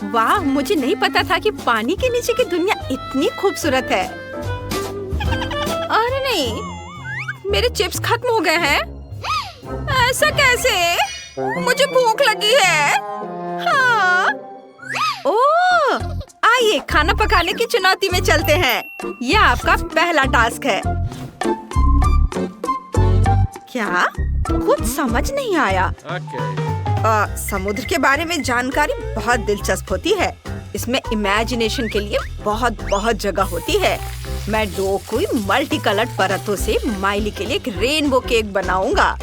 वाह, मुझे नहीं पता था कि पानी के नीचे की दुनिया इतनी खूबसूरत है। अरे नहीं, मेरे चिप्स खत्म हो गए हैं। ऐसा कैसे? मुझे भूख लगी है। हाँ। ओह, आइए खाना पकाने की चुनौती में चलते हैं। यह आपका पहला टास्क है। क्या? कुछ समझ नहीं आया। समुद्र के बारे में जानकारी बहुत दिलचस्प होती है। इसमें इमेजिनेशन के लिए बहुत बहुत जगह होती है। मैं डो को मल्टी कलर्ड परतों से माइली के लिए एक रेनबो केक बनाऊंगा।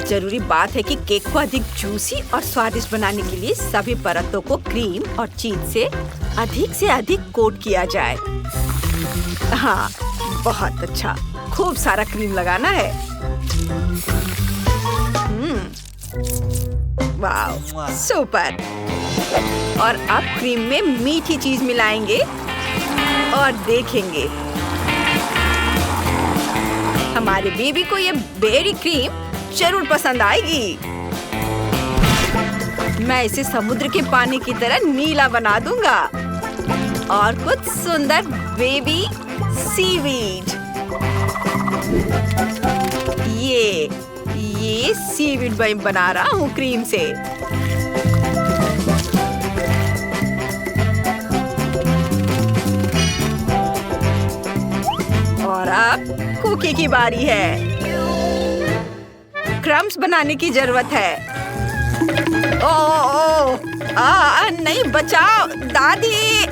जरूरी बात है कि केक को अधिक जूसी और स्वादिष्ट बनाने के लिए सभी परतों को क्रीम और चीज से अधिक कोट किया जाए। हाँ, बहुत अच्छा। खूब सारा क्रीम लगाना है। वाह, सुपर। और अब क्रीम में मीठी चीज मिलाएंगे और देखेंगे हमारे बेबी को ये बेरी क्रीम जरूर पसंद आएगी। मैं इसे समुद्र के पानी की तरह नीला बना दूंगा और कुछ सुंदर बेबी सीवीड। ये सीवीड बना रहा हूँ क्रीम से। और अब कुकी की बारी है। क्रम्स बनाने की जरूरत है। नहीं, बचाओ दादी।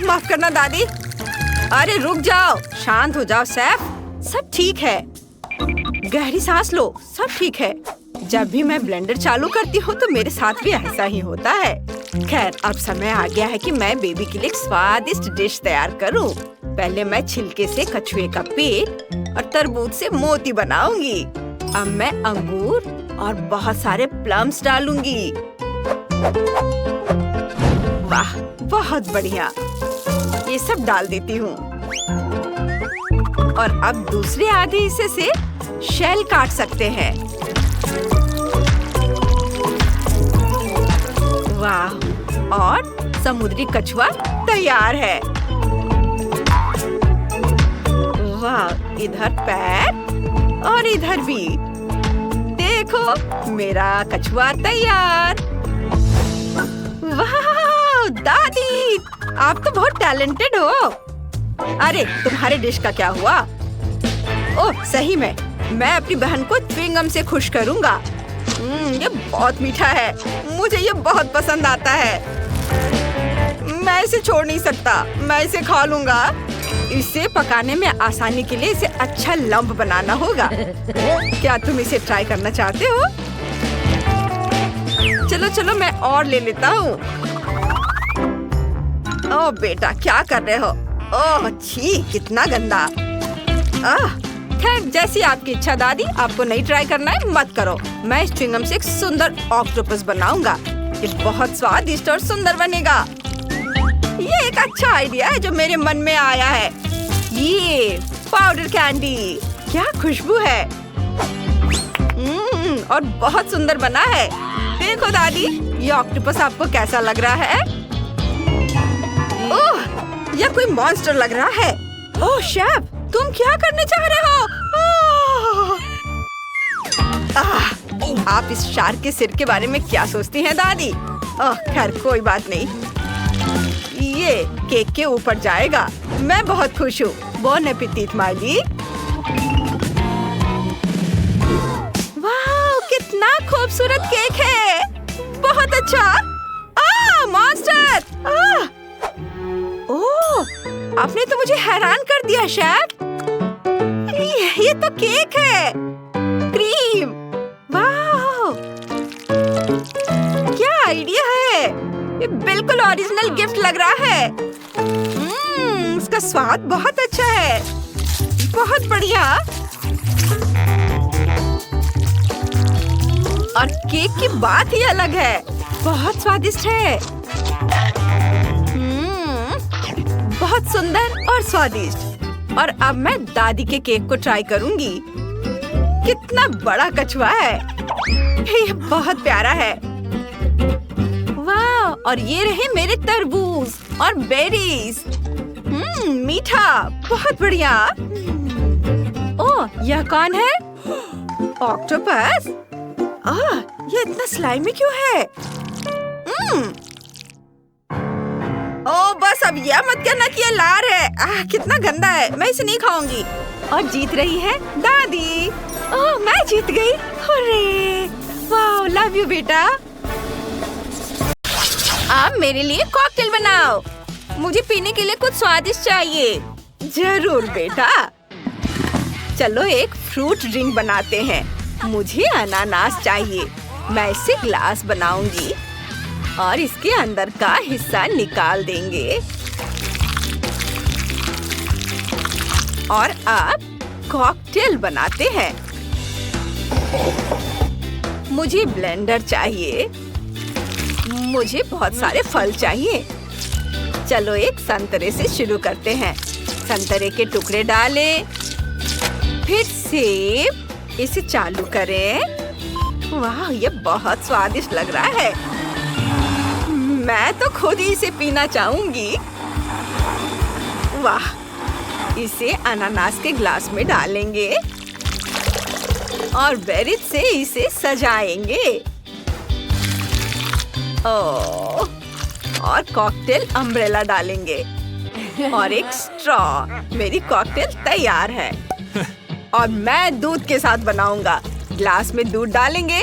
माफ करना दादी। अरे रुक जाओ, शांत हो जाओ सैफ। सब ठीक है। गहरी सांस लो, सब ठीक है। जब भी मैं ब्लेंडर चालू करती हूँ तो मेरे साथ भी ऐसा ही होता है। खैर, अब समय आ गया है कि मैं बेबी के लिए एक स्वादिष्ट डिश तैयार करूँ। पहले मैं छिलके से कछुए का पेट और तरबूज से मोती बनाऊंगी। अब मैं अंगूर और बहुत सारे प्लम्स डालूंगी। वाह, बहुत बढ़िया। ये सब डाल देती हूँ। और अब दूसरे आधे हिस्से से शेल काट सकते हैं। वाह, और समुद्री कछुआ तैयार है। वाह, इधर पैर और इधर भी। देखो, मेरा कछुआ तैयार। वाह दादी, आप तो बहुत टैलेंटेड हो। अरे, तुम्हारे डिश का क्या हुआ? ओह, सही में मैं अपनी बहन को च्युइंगम से खुश करूंगा। ये बहुत मीठा है। मुझे ये बहुत पसंद आता है। मैं इसे छोड़ नहीं सकता। मैं इसे खा लूंगा। इसे पकाने में आसानी के लिए इसे अच्छा लंप बनाना होगा। क्या तुम इसे ट्राई करना चाहते हो? चलो चलो, मैं और ले लेता हूँ। ओह बेटा, क्या कर रहे हो? ओह छी, कितना गंदा। खैर, जैसी आपकी इच्छा दादी। आपको नहीं ट्राई करना है, मत करो। मैं इस च्युइंगम से एक सुंदर ऑक्टोपस बनाऊंगा। ये बहुत स्वादिष्ट और सुंदर बनेगा। ये एक अच्छा आइडिया है जो मेरे मन में आया है। ये पाउडर कैंडी, क्या खुशबू है। और बहुत सुंदर बना है। देखो दादी, ये ऑक्टोपस आपको कैसा लग रहा है? ओह, यह कोई मॉन्स्टर लग रहा है। ओह शेफ, तुम क्या करने चाह रहे हो? आप इस शार्क के सिर के बारे में क्या सोचती हैं दादी? खैर, कोई बात नहीं। ये केक के ऊपर जाएगा। मैं बहुत खुश हूँ। Bone appétit Miley. वाह, कितना खूबसूरत केक है। बहुत अच्छा। मॉन्स्टर। ओह, आपने तो मुझे हैरान कर दिया शेफ। ये तो केक है। क्रीम। वाह, क्या आइडिया है। ये बिल्कुल ओरिजिनल गिफ्ट लग रहा है। इसका स्वाद बहुत अच्छा है। बहुत बढ़िया। और केक की बात ही अलग है। बहुत स्वादिष्ट है। बहुत सुंदर और स्वादिष्ट। और अब मैं दादी के केक को ट्राई करूंगी। कितना बड़ा कछुआ है। ये बहुत प्यारा है। वाह, और ये रहे मेरे तरबूज और बेरीज। मीठा, बहुत बढ़िया। ओह, यह कौन है? ऑक्टोपस। ये इतना स्लाइमी क्यों है? ओह, बस अब यह मत कहना कि ये लार है। कितना गंदा है, मैं इसे नहीं खाऊंगी। और जीत रही है दादी। ओह, मैं जीत गई। अरे वाह, लव यू बेटा। अब मेरे लिए कॉकटेल बनाओ। मुझे पीने के लिए कुछ स्वादिष्ट चाहिए। जरूर बेटा। चलो एक फ्रूट ड्रिंक बनाते हैं। मुझे अनानास चाहिए। मैं इसे ग्लास बनाऊंगी और इसके अंदर का हिस्सा निकाल देंगे। और अब कॉकटेल बनाते हैं। मुझे ब्लेंडर चाहिए। मुझे बहुत सारे फल चाहिए। चलो एक संतरे से शुरू करते हैं। संतरे के टुकड़े डालें, फिर सेब। इसे चालू करें। वाह, ये बहुत स्वादिष्ट लग रहा है। मैं तो खुद ही इसे पीना चाहूंगी। वाह, इसे अनानास के ग्लास में डालेंगे और बेरीज से इसे सजाएंगे। ओह, और कॉकटेल अम्ब्रेला डालेंगे और एक स्ट्रॉ। मेरी कॉकटेल तैयार है। और मैं दूध के साथ बनाऊंगा। ग्लास में दूध डालेंगे,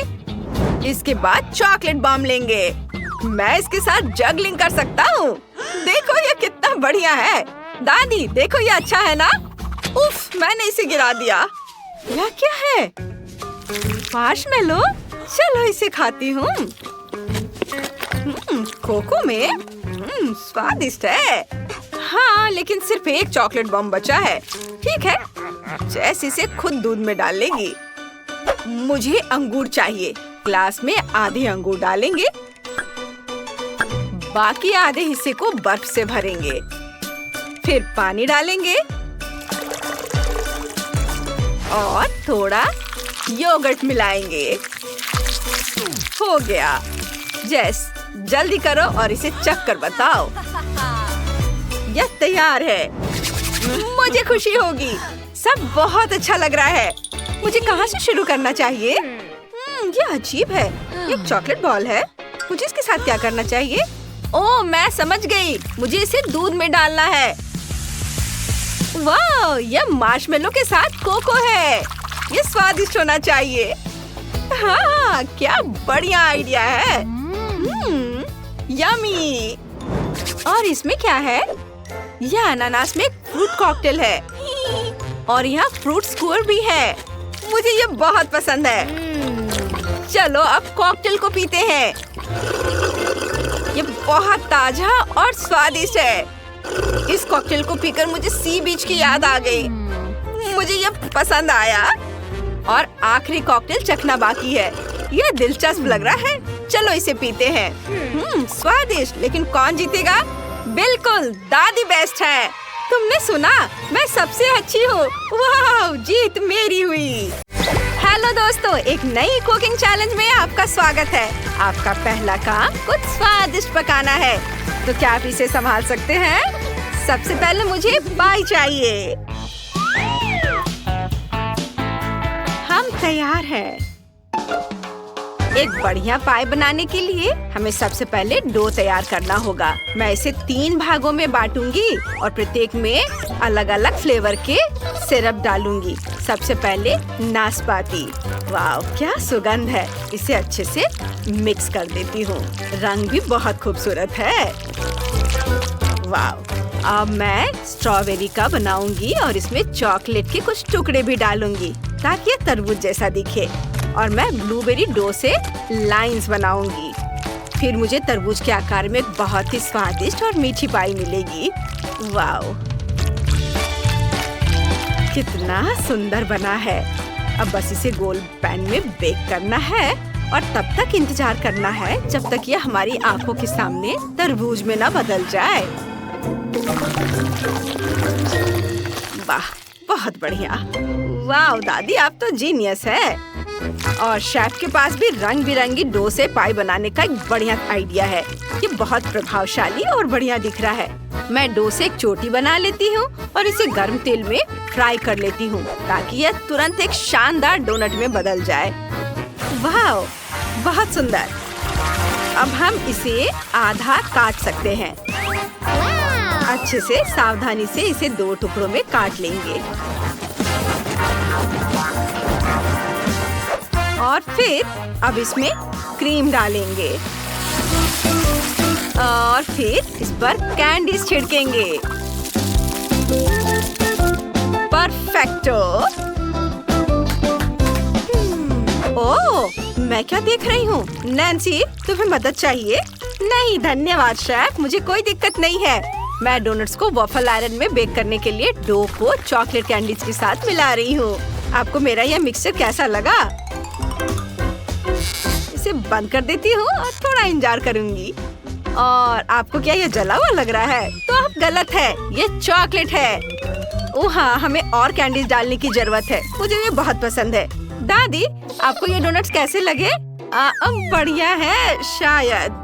इसके बाद चॉकलेट बॉम्ब लेंगे। मैं इसके साथ जगलिंग कर सकता हूँ। देखो ये कितना बढ़िया है। दादी देखो, ये अच्छा है ना? उफ, मैंने इसे गिरा दिया। यह क्या है? मार्शमेलो। चलो इसे खाती हूँ। कोको में स्वादिष्ट है। हाँ, लेकिन सिर्फ एक चॉकलेट बॉम्ब बचा है। ठीक है, जैसे इसे खुद दूध में डाल लेगी। मुझे अंगूर चाहिए। ग्लास में आधे अंगूर डालेंगे, बाकी आधे हिस्से को बर्फ से भरेंगे। फिर पानी डालेंगे और थोड़ा योगर्ट मिलाएंगे। हो गया। जेस, जल्दी करो और इसे चख कर बताओ। यह तैयार है। मुझे खुशी होगी। सब बहुत अच्छा लग रहा है। मुझे कहाँ से शुरू करना चाहिए? ये अजीब है। एक चॉकलेट बॉल है। मुझे इसके साथ क्या करना चाहिए? ओह, मैं समझ गई। मुझे इसे दूध में डालना है। वाह, यह मार्शमेलो के साथ कोको है। ये स्वादिष्ट होना चाहिए। हाँ, क्या बढ़िया आइडिया है। यमी। और इसमें क्या है? यह अनानास में फ्रूट कॉकटेल है और यहाँ फ्रूट स्क्वायर भी है। मुझे ये बहुत पसंद है। चलो अब कॉकटेल को पीते हैं। ये बहुत ताजा और स्वादिष्ट है। इस कॉकटेल को पीकर मुझे सी बीच की याद आ गई। मुझे ये पसंद आया। और आखिरी कॉकटेल चखना बाकी है। यह दिलचस्प लग रहा है। चलो इसे पीते हैं। स्वादिष्ट, लेकिन कौन जीतेगा? बिल्कुल, दादी बेस्ट है। तुमने सुना? मैं सबसे अच्छी हूँ। वाह, जीत मेरी हुई। हेलो दोस्तों, एक नई कुकिंग चैलेंज में आपका स्वागत है। आपका पहला काम कुछ स्वादिष्ट पकाना है। तो क्या आप इसे संभाल सकते हैं? सबसे पहले मुझे पाई चाहिए। हम तैयार हैं। एक बढ़िया पाई बनाने के लिए हमें सबसे पहले डो तैयार करना होगा। मैं इसे 3 भागों में बांटूंगी और प्रत्येक में अलग अलग फ्लेवर के सिरप डालूंगी। सबसे पहले नाशपाती। वाह, क्या सुगंध है। इसे अच्छे से मिक्स कर देती हूँ। रंग भी बहुत खूबसूरत है। वाह, अब मैं स्ट्रॉबेरी का बनाऊंगी और इसमें चॉकलेट के कुछ टुकड़े भी डालूंगी ताकि ये तरबूज जैसा दिखे। और मैं ब्लूबेरी डो से लाइंस बनाऊंगी। फिर मुझे तरबूज के आकार में बहुत ही स्वादिष्ट और मीठी पाई मिलेगी। वाह, कितना सुंदर बना है। अब बस इसे गोल पैन में बेक करना है और तब तक इंतजार करना है जब तक ये हमारी आंखों के सामने तरबूज में न बदल जाए। वाह, बहुत बढ़िया। वाह दादी, आप तो जीनियस है। और शेफ के पास भी रंग बिरंगी डो से पाई बनाने का एक बढ़िया आइडिया है। ये बहुत प्रभावशाली और बढ़िया दिख रहा है। मैं डो से एक चोटी बना लेती हूँ और इसे गर्म तेल में फ्राई कर लेती हूँ ताकि यह तुरंत एक शानदार डोनट में बदल जाए। वाह, बहुत सुंदर। अब हम इसे आधा काट सकते हैं। अच्छे से सावधानी से इसे 2 टुकड़ों में काट लेंगे और फिर अब इसमें क्रीम डालेंगे और फिर इस पर कैंडीज छिड़केंगे। परफेक्टो। ओह, मैं क्या देख रही हूँ? नैन्सी, तुम्हें मदद चाहिए? नहीं धन्यवाद शेफ, मुझे कोई दिक्कत नहीं है। मैं डोनट्स को वॉफल आयरन में बेक करने के लिए डो को चॉकलेट कैंडीज के साथ मिला रही हूँ। आपको मेरा यह मिक्सचर कैसा लगा? इसे बंद कर देती हूँ और थोड़ा इंतजार करूँगी। और आपको क्या यह जला हुआ लग रहा है? तो आप गलत है, ये चॉकलेट है। ओह हाँ, हमें और कैंडीज डालने की जरूरत है। मुझे ये बहुत पसंद है। दादी, आपको ये डोनट्स कैसे लगे? बढ़िया है शायद।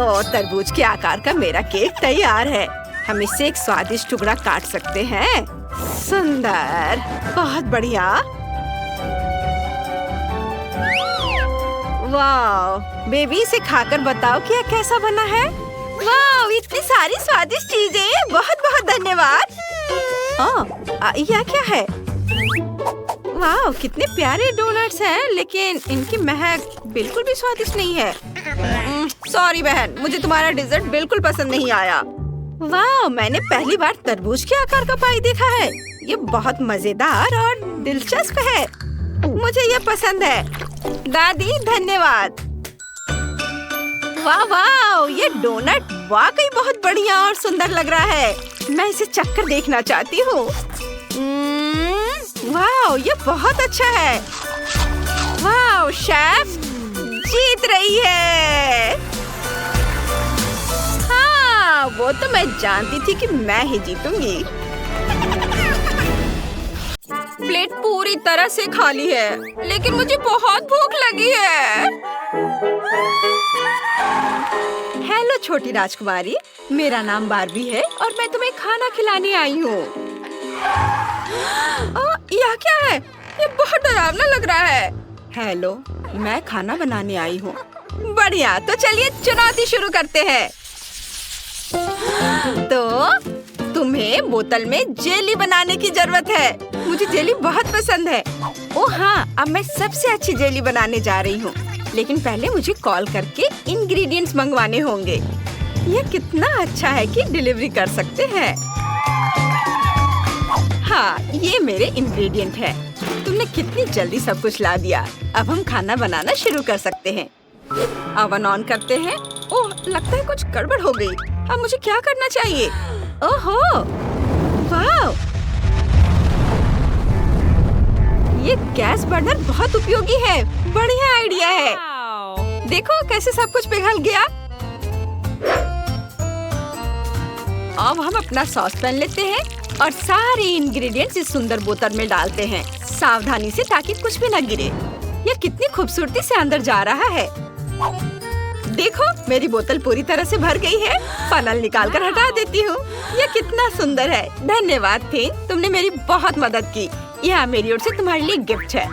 और तरबूज के आकार का मेरा केक तैयार है। हम इससे एक स्वादिष्ट टुकड़ा काट सकते हैं। सुंदर, बहुत बढ़िया। वाह, बेबी इसे खाकर बताओ कि यह कैसा बना है। वाह, इतनी सारी स्वादिष्ट चीजें, बहुत बहुत धन्यवाद। यह क्या है? वाह, कितने प्यारे डोनट्स हैं, लेकिन इनकी महक बिल्कुल भी स्वादिष्ट नहीं है। सॉरी बहन, मुझे तुम्हारा डिजर्ट बिल्कुल पसंद नहीं आया। वाह, मैंने पहली बार तरबूज के आकार का पाई देखा है। ये बहुत मजेदार और दिलचस्प है। मुझे ये पसंद है। दादी धन्यवाद। वाह वाह, ये डोनट वाकई बहुत बढ़िया और सुंदर लग रहा है। मैं इसे चखकर देखना चाहती हूँ। वाह, ये बहुत अच्छा है। वाह, शेफ जीत रही है। हाँ, वो तो मैं जानती थी कि मैं ही जीतूंगी। प्लेट पूरी तरह से खाली है, लेकिन मुझे बहुत भूख लगी है। हेलो छोटी राजकुमारी, मेरा नाम बार्बी है और मैं तुम्हें खाना खिलाने आई हूँ। यह क्या है? ये बहुत डरावना लग रहा है। हेलो, मैं खाना बनाने आई हूँ। बढ़िया, तो चलिए चुनौती शुरू करते हैं। तो तुम्हें बोतल में जेली बनाने की जरूरत है। मुझे जेली बहुत पसंद है। ओह हाँ, अब मैं सबसे अच्छी जेली बनाने जा रही हूँ, लेकिन पहले मुझे कॉल करके इंग्रेडिएंट्स मंगवाने होंगे। यह कितना अच्छा है कि डिलीवरी कर सकते हैं। हाँ, ये मेरे इंग्रेडिएंट है। तुमने कितनी जल्दी सब कुछ ला दिया। अब हम खाना बनाना शुरू कर सकते हैं। ओवन ऑन करते हैं। ओह, लगता है कुछ गड़बड़ हो गई। अब मुझे क्या करना चाहिए? ओहो, वाह, ये गैस बर्नर बहुत उपयोगी है। बढ़िया आइडिया है। देखो कैसे सब कुछ पिघल गया। अब हम अपना सॉस पैन लेते हैं और सारे इंग्रेडिएंट्स इस सुंदर बोतल में डालते हैं, सावधानी से ताकि कुछ भी न गिरे। यह कितनी खूबसूरती से अंदर जा रहा है। देखो, मेरी बोतल पूरी तरह से भर गई है। फनल निकालकर हटा देती हूँ। यह कितना सुंदर है। धन्यवाद थिंग, तुमने मेरी बहुत मदद की। यह मेरी ओर से तुम्हारे लिए गिफ्ट है।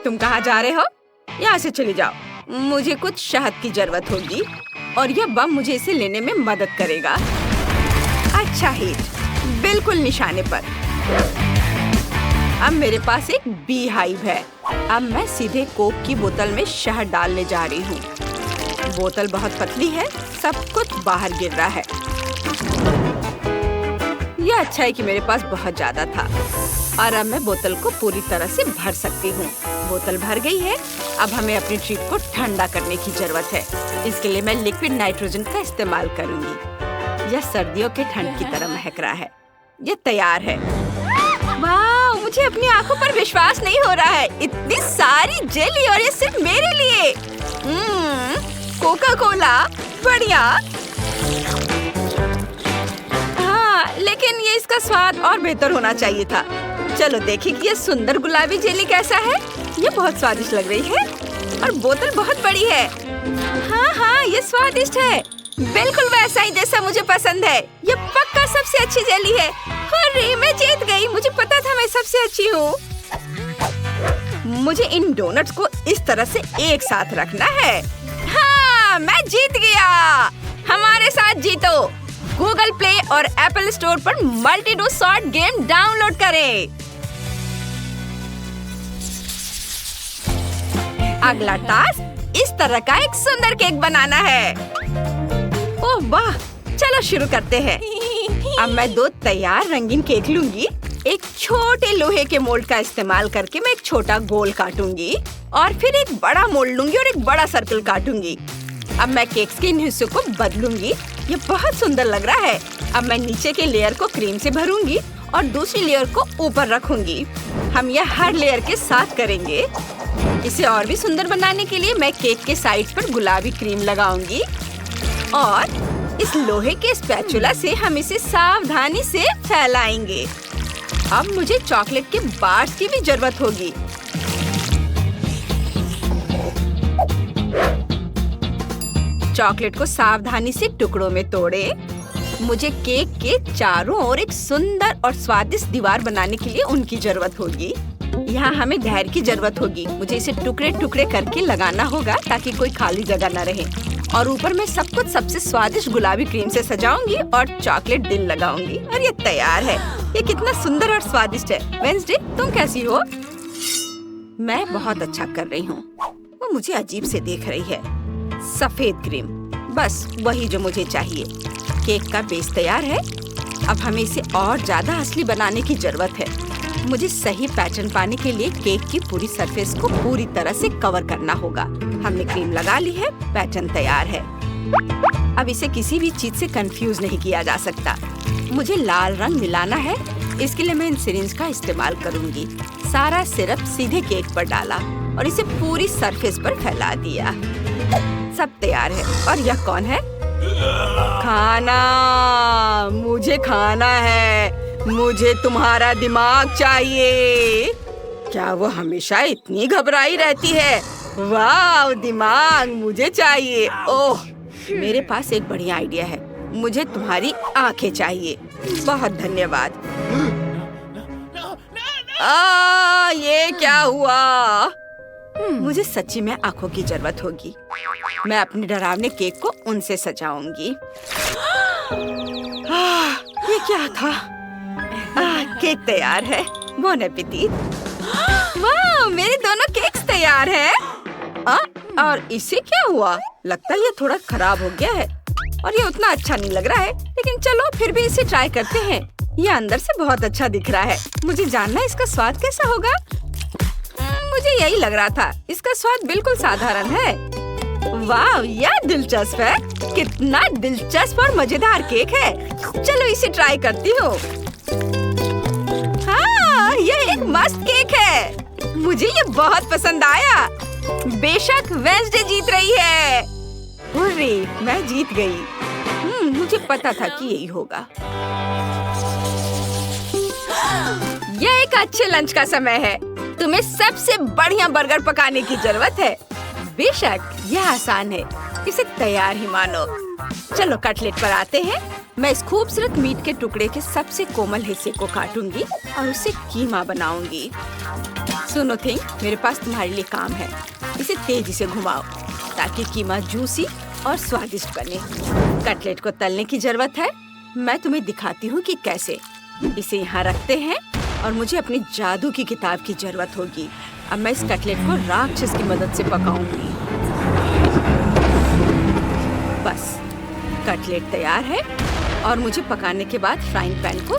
तुम कहाँ जा रहे हो? यहाँ से चली जाओ। मुझे कुछ शहद की जरूरत होगी और यह बम मुझे इसे लेने में मदद करेगा। अच्छा ही, बिल्कुल निशाने पर। अब मेरे पास एक बी हाइव है। अब मैं सीधे कोक की बोतल में शहद डालने जा रही हूँ। बोतल बहुत पतली है, सब कुछ बाहर गिर रहा है। यह अच्छा है कि मेरे पास बहुत ज्यादा था और अब मैं बोतल को पूरी तरह से भर सकती हूँ। बोतल भर गई है। अब हमें अपनी ट्रीट को ठंडा करने की जरूरत है। इसके लिए मैं लिक्विड नाइट्रोजन का इस्तेमाल करूँगी। यह सर्दियों के ठंड की तरह महक रहा है। यह तैयार है। वाह, मुझे अपनी आंखों पर विश्वास नहीं हो रहा है। इतनी सारी जेली और ये सिर्फ मेरे लिए। कोका कोला, बढ़िया। हाँ, लेकिन ये इसका स्वाद और बेहतर होना चाहिए था। चलो देखें कि ये सुंदर गुलाबी जेली कैसा है। ये बहुत स्वादिष्ट लग रही है और बोतल बहुत बड़ी है। हाँ, ये स्वादिष्ट है, बिल्कुल वैसा ही जैसा मुझे पसंद है। ये पक्का सबसे अच्छी जेली है। अरे मैं जीत गई, मुझे पता था मैं सबसे अच्छी हूँ। मुझे इन डोनट्स को इस तरह से एक साथ रखना है। हाँ, मैं जीत गया। हमारे साथ जीतो। गूगल प्ले और एप्पल स्टोर पर multi dot sort game download करें। अगला टास्क इस तरह का एक सुंदर केक बनाना है। ओह वाह, चलो शुरू करते हैं। अब मैं 2 तैयार रंगीन केक लूंगी। एक छोटे लोहे के मोल्ड का इस्तेमाल करके मैं एक छोटा गोल काटूंगी और फिर एक बड़ा मोल्ड लूंगी और एक बड़ा सर्कल काटूंगी। अब मैं केक्स के इन हिस्सों को बदलूंगी। ये बहुत सुंदर लग रहा है। अब मैं नीचे के लेयर को क्रीम से भरूंगी और दूसरी लेयर को ऊपर रखूंगी। हम यह हर लेयर के साथ करेंगे। इसे और भी सुंदर बनाने के लिए मैं केक के साइड्स पर गुलाबी क्रीम लगाऊंगी और इस लोहे के स्पैचुला से हम इसे सावधानी से फैलाएंगे। अब मुझे चॉकलेट के बार्स की भी जरूरत होगी। चॉकलेट को सावधानी से टुकड़ों में तोड़ें। मुझे केक के चारों ओर एक सुंदर और स्वादिष्ट दीवार बनाने के लिए उनकी जरूरत होगी। यहाँ हमें धैर्य की जरूरत होगी। मुझे इसे टुकड़े टुकड़े करके लगाना होगा ताकि कोई खाली जगह न रहे। और ऊपर मैं सब कुछ सबसे स्वादिष्ट गुलाबी क्रीम से सजाऊंगी और चॉकलेट दिल लगाऊंगी और ये तैयार है। ये कितना सुंदर और स्वादिष्ट है। वेंसडे, तुम कैसी हो? मैं बहुत अच्छा कर रही हूँ। वो मुझे अजीब से देख रही है। सफेद क्रीम, बस वही जो मुझे चाहिए। केक का बेस तैयार है। अब हमें इसे और ज्यादा असली बनाने की जरूरत है। मुझे सही पैटर्न पाने के लिए केक की पूरी सरफेस को पूरी तरह से कवर करना होगा। हमने क्रीम लगा ली है, पैटर्न तैयार है। अब इसे किसी भी चीज से कंफ्यूज नहीं किया जा सकता। मुझे लाल रंग मिलाना है, इसके लिए मैं इन सिरिंज का इस्तेमाल करूंगी। सारा सिरप सीधे केक पर डाला और इसे पूरी सरफेस पर फैला दिया। सब तैयार है। और यह कौन है? खाना, मुझे खाना है। मुझे तुम्हारा दिमाग चाहिए। क्या वो हमेशा इतनी घबराई रहती है? वाह, दिमाग मुझे चाहिए। ओह, मेरे पास एक बढ़िया आइडिया है। मुझे तुम्हारी आंखें चाहिए। बहुत धन्यवाद। ये क्या हुआ? मुझे सच्ची में आंखों की जरूरत होगी। मैं अपने डरावने केक को उनसे सजाऊंगी। ये क्या था? केक तैयार है। Bone appétit. वाह, मेरे दोनों केक्स तैयार हैं। और इसे क्या हुआ? लगता है ये थोड़ा खराब हो गया है और ये उतना अच्छा नहीं लग रहा है। लेकिन चलो फिर भी इसे ट्राई करते हैं। ये अंदर से बहुत अच्छा दिख रहा है। मुझे जानना है इसका स्वाद कैसा होगा। मुझे यही लग रहा था। इसका स्वाद बिल्कुल साधारण है। वाह, यह दिलचस्प है। कितना दिलचस्प और मजेदार केक है। चलो इसे ट्राई करती हूँ। हाँ, यह एक मस्त केक है। मुझे ये बहुत पसंद आया। बेशक वेंसडे जीत रही है। हुर्रे, मैं जीत गई। मुझे पता था कि यही होगा। यह एक अच्छे लंच का समय है। तुम्हें सबसे बढ़िया बर्गर पकाने की जरूरत है। बेशक, यह आसान है। इसे तैयार ही मानो। चलो कटलेट पर आते हैं। मैं इस खूबसूरत मीट के टुकड़े के सबसे कोमल हिस्से को काटूंगी और उसे कीमा बनाऊंगी। सुनो थिंग, मेरे पास तुम्हारे लिए काम है। इसे तेजी से घुमाओ ताकि कीमा जूसी और स्वादिष्ट बने। कटलेट को तलने की जरूरत है। मैं तुम्हें दिखाती हूँ कि कैसे। इसे यहाँ रखते हैं और मुझे अपनी जादू की किताब की जरूरत होगी। अब मैं इस कटलेट को राक्षस की मदद से पकाऊंगी। बस, कटलेट तैयार है और मुझे पकाने के बाद फ्राइंग पैन को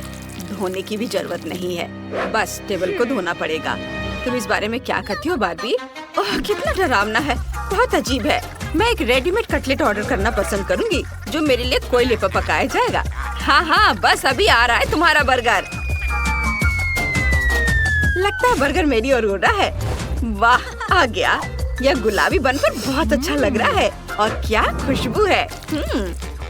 धोने की भी जरूरत नहीं है। बस टेबल को धोना पड़ेगा। तुम इस बारे में क्या कहती हो बार्बी? ओह, कितना डरावना है। बहुत अजीब है। मैं एक रेडीमेड कटलेट ऑर्डर करना पसंद करूंगी जो मेरे लिए कोयले पर पकाया जाएगा। हाँ, बस अभी आ रहा है तुम्हारा बर्गर। लगता है बर्गर मेरी ओर उड़ रहा है। वाह, आ गया। यह गुलाबी बनकर बहुत अच्छा लग रहा है और क्या खुशबू है।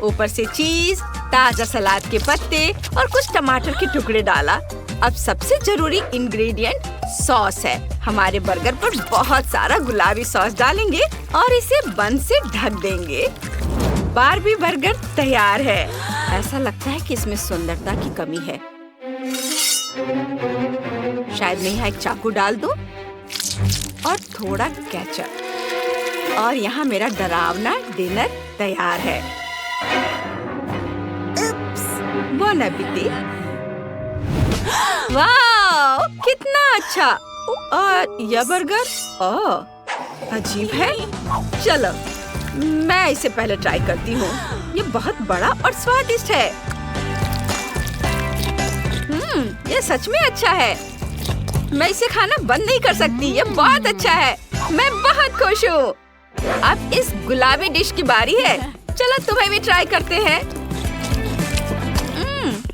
ऊपर से चीज, ताजा सलाद के पत्ते और कुछ टमाटर के टुकड़े डाला। अब सबसे जरूरी इंग्रेडिएंट सॉस है। हमारे बर्गर पर बहुत सारा गुलाबी सॉस डालेंगे और इसे बन से ढक देंगे। बारबी बर्गर तैयार है। ऐसा लगता है कि इसमें सुंदरता की कमी है। शायद मैं यहाँ एक चाकू डाल दूं और थोड़ा केचप। और यहाँ मेरा डरावना डिनर तैयार है। बॉन एपेटिट। वाह, कितना अच्छा। और यह बर्गर अजीब है। चलो मैं इसे पहले ट्राई करती हूँ। ये बहुत बड़ा और स्वादिष्ट है। ये सच में अच्छा है। मैं इसे खाना बंद नहीं कर सकती। ये बहुत अच्छा है। मैं बहुत खुश हूँ। अब इस गुलाबी डिश की बारी है। चलो तुम्हें भी ट्राई करते हैं।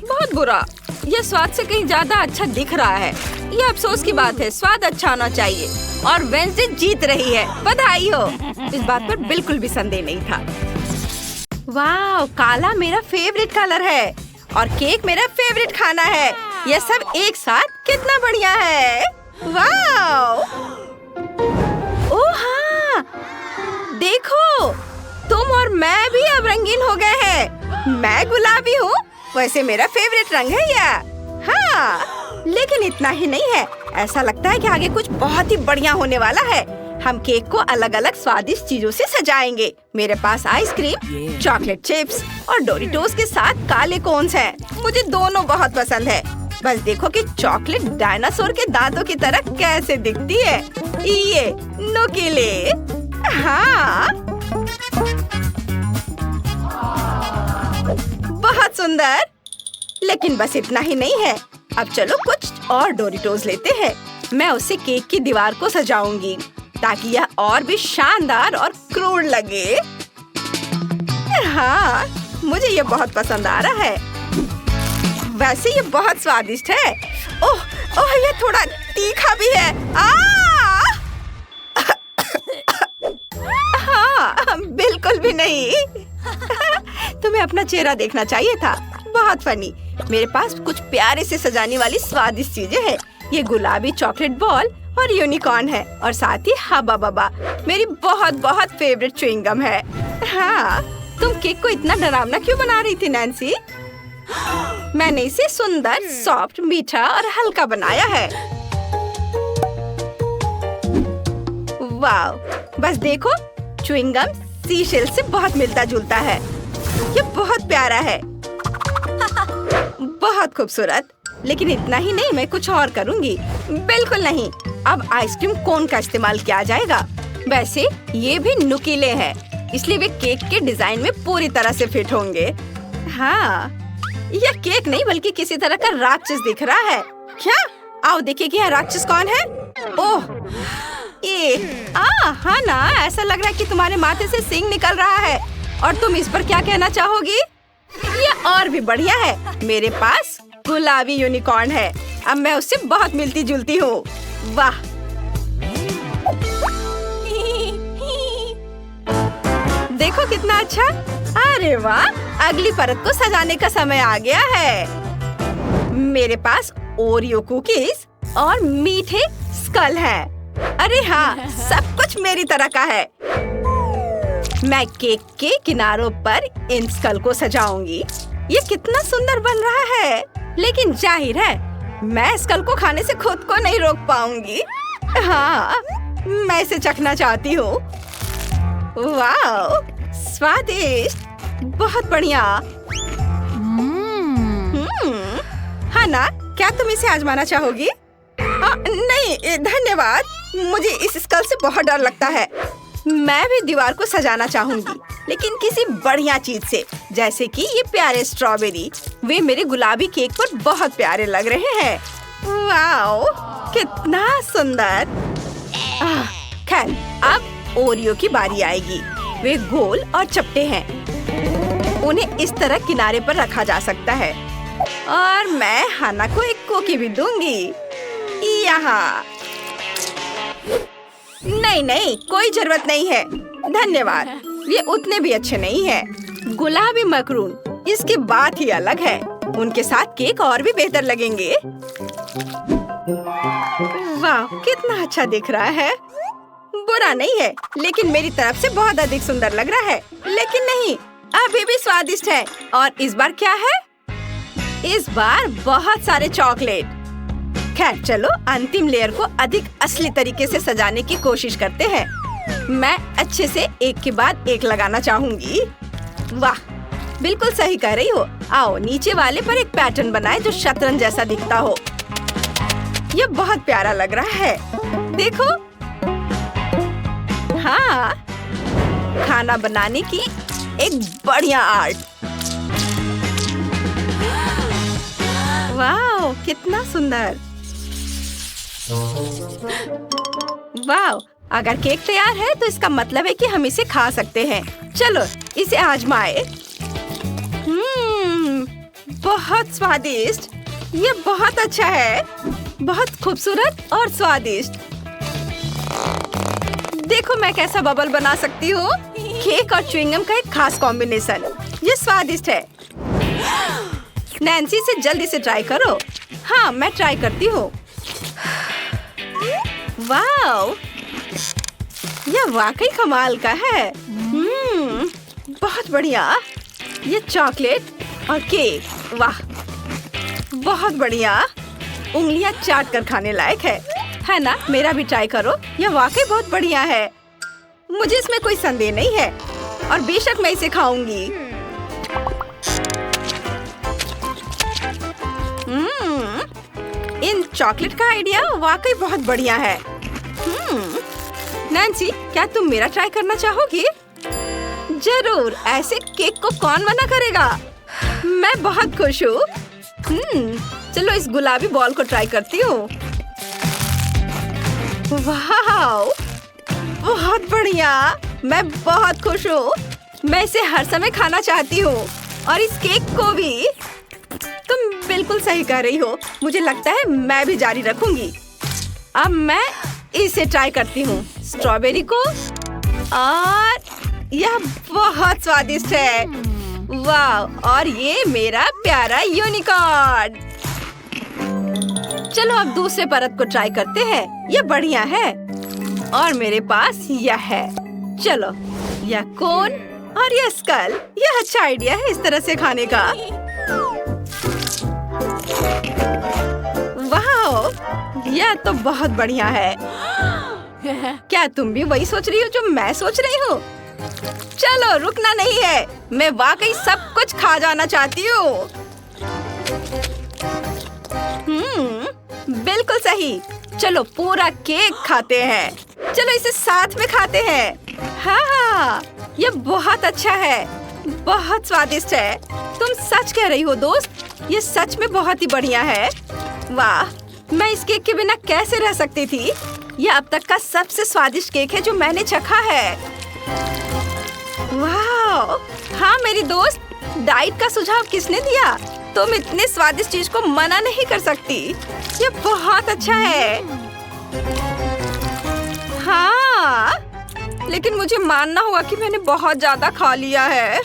बहुत बुरा। यह स्वाद से कहीं ज्यादा अच्छा दिख रहा है। ये अफसोस की बात है। स्वाद अच्छा होना चाहिए और वेंसडे जीत रही है। बधाई हो। इस बात पर बिल्कुल भी संदेह नहीं था। वाह, काला मेरा फेवरेट कलर है और केक मेरा फेवरेट खाना है। यह सब एक साथ कितना बढ़िया है। वाह, ओह हाँ, देखो तुम और मैं भी अब रंगीन हो गए हैं। मैं गुलाबी हूँ, वैसे मेरा फेवरेट रंग है यह। हाँ, लेकिन इतना ही नहीं है। ऐसा लगता है कि आगे कुछ बहुत ही बढ़िया होने वाला है। हम केक को अलग अलग स्वादिष्ट चीजों से सजाएंगे। मेरे पास आइसक्रीम, चॉकलेट चिप्स और डोरिटोस के साथ काले कोन्स हैं। मुझे दोनों बहुत पसंद है। बस देखो कि चॉकलेट डायनासोर के दांतों की तरह कैसे दिखती है। ये नुकीले। हाँ, बहुत सुंदर। लेकिन बस इतना ही नहीं है। अब चलो कुछ और डोरिटोस लेते हैं। मैं उसे केक की दीवार को सजाऊंगी ताकि यह और भी शानदार और क्रूर लगे। हाँ, मुझे ये बहुत पसंद आ रहा है। वैसे ये बहुत स्वादिष्ट है। ओह, ओह, ये थोड़ा तीखा भी है। हाँ, बिल्कुल भी नहीं। तुम्हें अपना चेहरा देखना चाहिए था। बहुत फनी। मेरे पास कुछ प्यारे से सजाने वाली स्वादिष्ट चीजें हैं। ये गुलाबी चॉकलेट बॉल और यूनिकॉर्न है और साथ ही हबा बबा मेरी बहुत बहुत फेवरेट च्युइंगम है। हाँ, तुम केक को इतना डरावना क्यों बना रही थी नैन्सी? मैंने इसे सुंदर, सॉफ्ट, मीठा और हल्का बनाया है। वाह, बस देखो, च्युइंगम सीशेल से बहुत मिलता जुलता है। ये बहुत प्यारा है। बहुत खूबसूरत। लेकिन इतना ही नहीं, मैं कुछ और करूंगी। बिल्कुल नहीं, अब आइसक्रीम कोन का इस्तेमाल किया जाएगा। वैसे ये भी नुकीले हैं, इसलिए वे केक के डिजाइन में पूरी तरह से फिट होंगे। हाँ, यह केक नहीं बल्कि किसी तरह का राक्षस दिख रहा है। क्या? आओ देखिए कि यह राक्षस कौन है। ओह, हाँ ना, ऐसा लग रहा है कि तुम्हारे माथे से सींग निकल रहा है। और तुम इस पर क्या कहना चाहोगी? ये और भी बढ़िया है। मेरे पास गुलाबी यूनिकॉर्न है। अब मैं उससे बहुत मिलती जुलती हूँ। वाह, देखो कितना अच्छा। अरे वाह, अगली परत को सजाने का समय आ गया है। मेरे पास ओरियो कुकीज और मीठे स्कल हैं। अरे हाँ, सब कुछ मेरी तरह का है। मैं केक के किनारों पर इन स्कल को सजाऊंगी। ये कितना सुंदर बन रहा है। लेकिन जाहिर है, मैं स्कल को खाने से खुद को नहीं रोक पाऊंगी। हाँ, मैं इसे चखना चाहती हूँ। वाह, स्वादिष्ट, बहुत बढ़िया। हाँ ना, क्या तुम इसे आजमाना चाहोगी? नहीं धन्यवाद, मुझे इस स्कल से बहुत डर लगता है। मैं भी दीवार को सजाना चाहूंगी, लेकिन किसी बढ़िया चीज से, जैसे कि ये प्यारे स्ट्रॉबेरी। वे मेरे गुलाबी केक पर बहुत प्यारे लग रहे हैं। वाओ, कितना सुंदर। खैर, अब ओरियो की बारी आएगी। वे गोल और चपटे हैं। उन्हें इस तरह किनारे पर रखा जा सकता है। और मैं हाना को एक कुकी भी दूंगी। यहाँ नहीं, कोई जरूरत नहीं है, धन्यवाद। ये उतने भी अच्छे नहीं हैं। गुलाबी मकरून, इसकी बात ही अलग है। उनके साथ केक और भी बेहतर लगेंगे। वाह, कितना अच्छा दिख रहा है। बुरा नहीं है, लेकिन मेरी तरफ से बहुत अधिक सुंदर लग रहा है। लेकिन नहीं, अभी भी स्वादिष्ट है। और इस बार क्या है? इस बार बहुत सारे चॉकलेट। खैर चलो, अंतिम लेयर को अधिक असली तरीके से सजाने की कोशिश करते हैं। मैं अच्छे से एक के बाद एक लगाना चाहूंगी। वाह, बिल्कुल सही कह रही हो। आओ नीचे वाले पर एक पैटर्न बनाए जो शतरंज जैसा दिखता हो। ये बहुत प्यारा लग रहा है, देखो। हाँ, खाना बनाने की एक बढ़िया आर्ट। वाह, कितना सुंदर। वाह, अगर केक तैयार है तो इसका मतलब है कि हम इसे खा सकते हैं। चलो इसे आजमाए। बहुत स्वादिष्ट। ये बहुत अच्छा है, बहुत खूबसूरत और स्वादिष्ट। देखो मैं कैसा बबल बना सकती हूँ। केक और च्युइंगम का एक खास कॉम्बिनेशन। ये स्वादिष्ट है। नैन्सी, इसे जल्दी से ट्राई करो। हाँ, मैं ट्राई करती हूँ। वाह, यह वाकई कमाल का है। बहुत बढ़िया। ये चॉकलेट और केक, वाह, बहुत बढ़िया। उंगलियां चाट कर खाने लायक है ना? मेरा भी ट्राई करो। यह वाकई बहुत बढ़िया है। मुझे इसमें कोई संदेह नहीं है और बेशक मैं इसे खाऊंगी। इन चॉकलेट का आइडिया वाकई बहुत बढ़िया है। नैन्सी, क्या तुम मेरा ट्राई करना चाहोगी? जरूर, ऐसे केक को कौन मना करेगा। मैं बहुत खुश हूँ। चलो इस गुलाबी बॉल को ट्राई करती हूँ। वाह, बहुत बढ़िया। मैं बहुत खुश हूँ। मैं इसे हर समय खाना चाहती हूँ और इस केक को भी। तुम बिल्कुल सही कह रही हो। मुझे लगता है मैं भी जारी रखूंगी। अब मैं इसे ट्राई करती हूँ, स्ट्रॉबेरी को। और यह बहुत स्वादिष्ट है। वाह, और ये मेरा प्यारा यूनिकॉर्न। चलो अब दूसरे परत को ट्राई करते हैं। ये बढ़िया है। और मेरे पास यह है। चलो, यह कोन और यह स्कल। यह अच्छा आइडिया है इस तरह से खाने का। वाह, यह तो बहुत बढ़िया है। क्या तुम भी वही सोच रही हो जो मैं सोच रही हूँ? चलो, रुकना नहीं है। मैं वाकई सब कुछ खा जाना चाहती हूँ। बिल्कुल सही। चलो पूरा केक खाते हैं। चलो इसे साथ में खाते हैं। हाँ, ये बहुत अच्छा है, बहुत स्वादिष्ट है। तुम सच कह रही हो दोस्त, ये सच में बहुत ही बढ़िया है। वाह, मैं इस केक के बिना कैसे रह सकती थी। यह अब तक का सबसे स्वादिष्ट केक है जो मैंने चखा है। वाह, हाँ मेरी दोस्त, डाइट का सुझाव किसने दिया? तुम इतने स्वादिष्ट चीज को मना नहीं कर सकती। ये बहुत अच्छा है। हाँ, लेकिन मुझे मानना होगा कि मैंने बहुत ज्यादा खा लिया है।